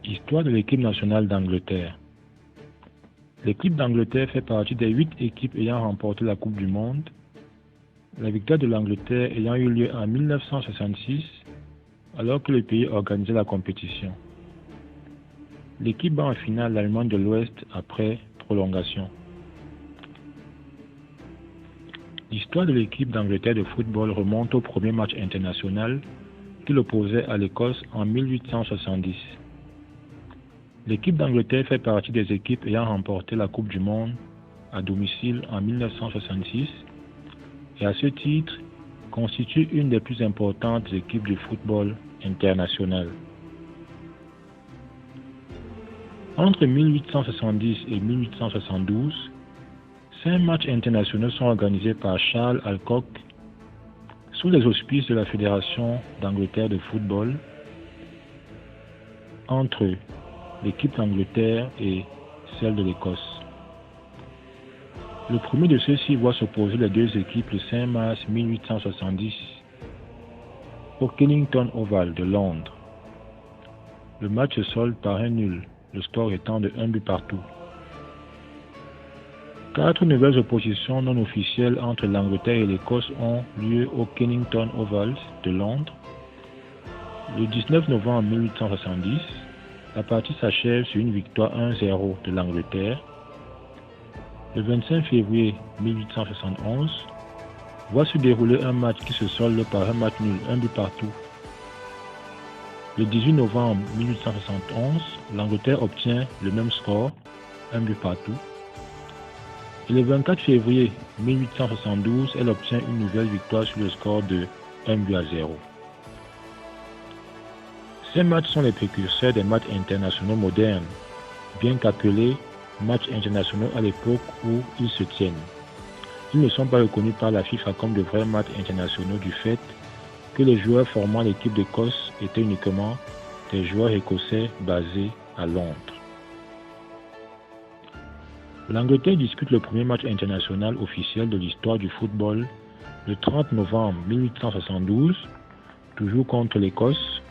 Histoire de l'équipe nationale d'Angleterre. L'équipe d'Angleterre fait partie des 8 équipes ayant remporté la Coupe du Monde, la victoire de l'Angleterre ayant eu lieu en 1966, alors que le pays organisait la compétition. L'équipe bat en finale l'Allemagne de l'Ouest après prolongation. L'histoire de l'équipe d'Angleterre de football remonte au premier match international qui l'opposait à l'Écosse en 1870. L'équipe d'Angleterre fait partie des équipes ayant remporté la Coupe du Monde à domicile en 1966 et à ce titre constitue une des plus importantes équipes du football international. Entre 1870 et 1872, 5 matchs internationaux sont organisés par Charles Alcock sous les auspices de la Fédération d'Angleterre de football entre l'équipe d'Angleterre et celle de l'Écosse. Le premier de ceux-ci voit s'opposer les deux équipes le 5 mars 1870 au Kennington Oval de Londres. Le match se solde par un nul, le score étant de 1 but partout. 4 nouvelles oppositions non officielles entre l'Angleterre et l'Écosse ont lieu au Kennington Oval de Londres. Le 19 novembre 1870, la partie s'achève sur une victoire 1-0 de l'Angleterre. Le 25 février 1871 voit se dérouler un match qui se solde par un match nul, 1 but partout. Le 18 novembre 1871, l'Angleterre obtient le même score, 1 but partout. Et le 24 février 1872, elle obtient une nouvelle victoire sur le score de 1 but à 0. Ces matchs sont les précurseurs des matchs internationaux modernes, bien qu'appelés matchs internationaux à l'époque où ils se tiennent. Ils ne sont pas reconnus par la FIFA comme de vrais matchs internationaux du fait que les joueurs formant l'équipe d'Écosse étaient uniquement des joueurs écossais basés à Londres. L'Angleterre dispute le premier match international officiel de l'histoire du football le 30 novembre 1872, toujours contre l'Écosse,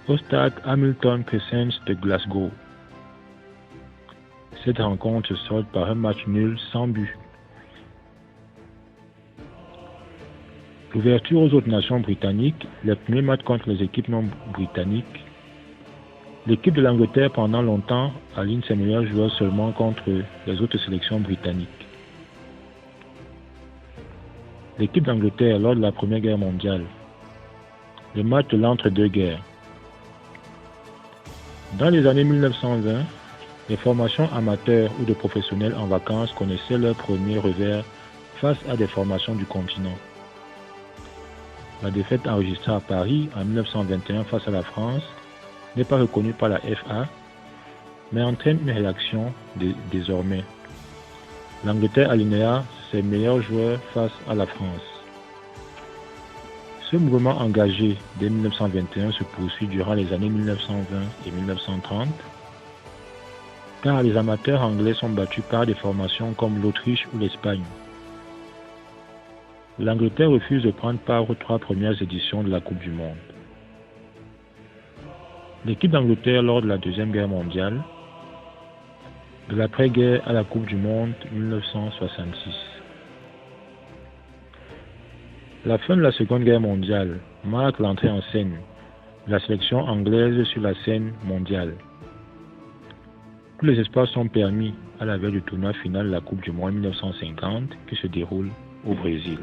au stade Hamilton Crescent de Glasgow. Cette rencontre se solde par un match nul sans but. L'ouverture aux autres nations britanniques, les premiers matchs contre les équipes non britanniques. L'équipe de l'Angleterre pendant longtemps aligne ses meilleurs joueurs seulement contre les autres sélections britanniques. L'équipe d'Angleterre lors de la Première Guerre mondiale. Le match de l'entre-deux-guerres. Dans les années 1920, les formations amateurs ou de professionnels en vacances connaissaient leur premier revers face à des formations du continent. La défaite enregistrée à Paris en 1921 face à la France n'est pas reconnue par la FA, mais entraîne une réaction désormais. L'Angleterre alignera ses meilleurs joueurs face à la France. Ce mouvement engagé dès 1921 se poursuit durant les années 1920 et 1930, car les amateurs anglais sont battus par des formations comme l'Autriche ou l'Espagne. L'Angleterre refuse de prendre part aux 3 premières éditions de la Coupe du Monde. L'équipe d'Angleterre lors de la Deuxième Guerre mondiale, de l'après-guerre à la Coupe du Monde 1966. La fin de la Seconde Guerre mondiale marque l'entrée en scène de la sélection anglaise sur la scène mondiale. Tous les espoirs sont permis à la veille du tournoi final de la Coupe du Monde 1950 qui se déroule au Brésil.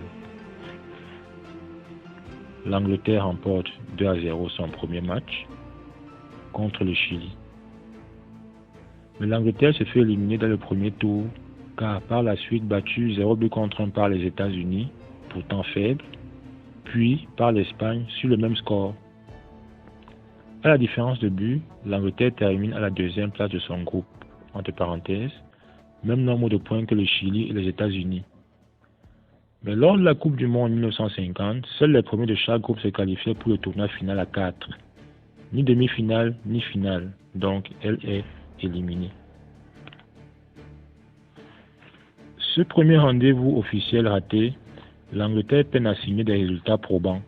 L'Angleterre remporte 2-0 son premier match contre le Chili. Mais l'Angleterre se fait éliminer dans le premier tour car par la suite battue 0-1 par les États-Unis, pourtant faible, puis par l'Espagne sur le même score. À la différence de but, l'Angleterre termine à la 2e place de son groupe, entre parenthèses, même nombre de points que le Chili et les États-Unis. Mais lors de la Coupe du Monde 1950, seuls les premiers de chaque groupe se qualifiaient pour le tournoi final à 4. Ni demi-finale, ni finale, donc elle est éliminée. Ce premier rendez-vous officiel raté, l'Angleterre peine à signer des résultats probants.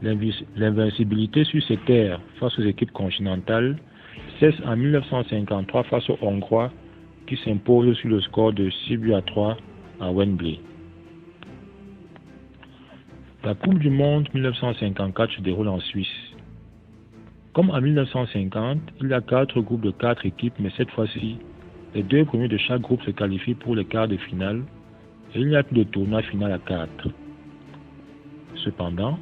L'invincibilité sur ces terres face aux équipes continentales cesse en 1953 face aux Hongrois qui s'imposent sur le score de 6-3 à Wembley. La Coupe du Monde 1954 se déroule en Suisse. Comme en 1950, il y a 4 groupes de 4 équipes, mais cette fois-ci, les 2 premiers de chaque groupe se qualifient pour les quarts de finale et il n'y a plus de tournoi final à 4. Cependant,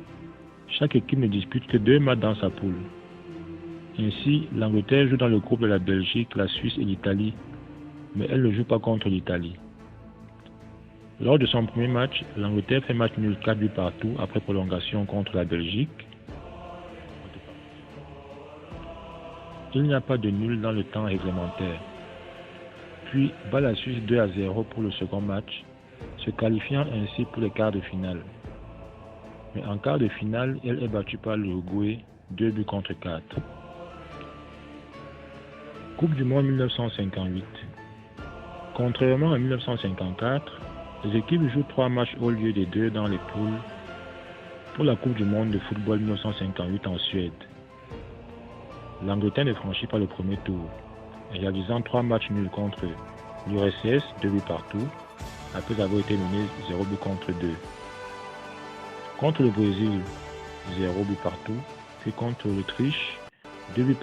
chaque équipe ne dispute que 2 matchs dans sa poule. Ainsi, l'Angleterre joue dans le groupe de la Belgique, la Suisse et l'Italie, mais elle ne joue pas contre l'Italie. Lors de son premier match, l'Angleterre fait match nul 4-8 après prolongation contre la Belgique. Il n'y a pas de nul dans le temps réglementaire. Puis bat la Suisse 2-0 pour le second match, se qualifiant ainsi pour les quarts de finale. Mais en quart de finale, elle est battue par l'Uruguay 2-4. Coupe du Monde 1958. Contrairement à 1954, les équipes jouent 3 matchs au lieu des 2 dans les poules pour la Coupe du Monde de football 1958 en Suède. L'Angleterre ne franchit pas le premier tour, réalisant 3 matchs nuls contre l'URSS 2-2 après avoir été mené 0-2. Contre le Brésil, 0-2, puis contre l'Autriche, 2-2.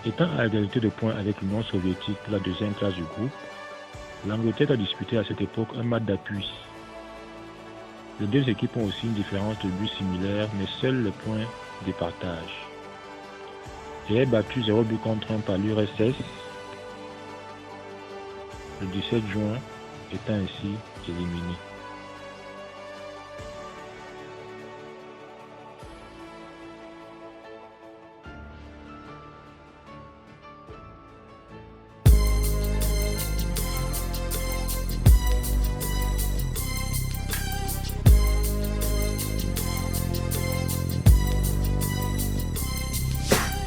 Étant à égalité de points avec l'Union soviétique pour la deuxième classe du groupe, l'Angleterre a disputé à cette époque un match d'appui. Les 2 équipes ont aussi une différence de but similaire, mais seuls les points départagent. Elle est battue 0-1 par l'URSS le 17 juin, étant ainsi éliminée.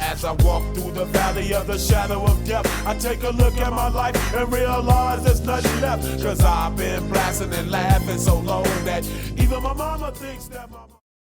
As I walk through the valley of the shadow of death, I take a look at my life and realize there's nothing left. Cause I've been blasting and laughing so long that even my mama thinks that my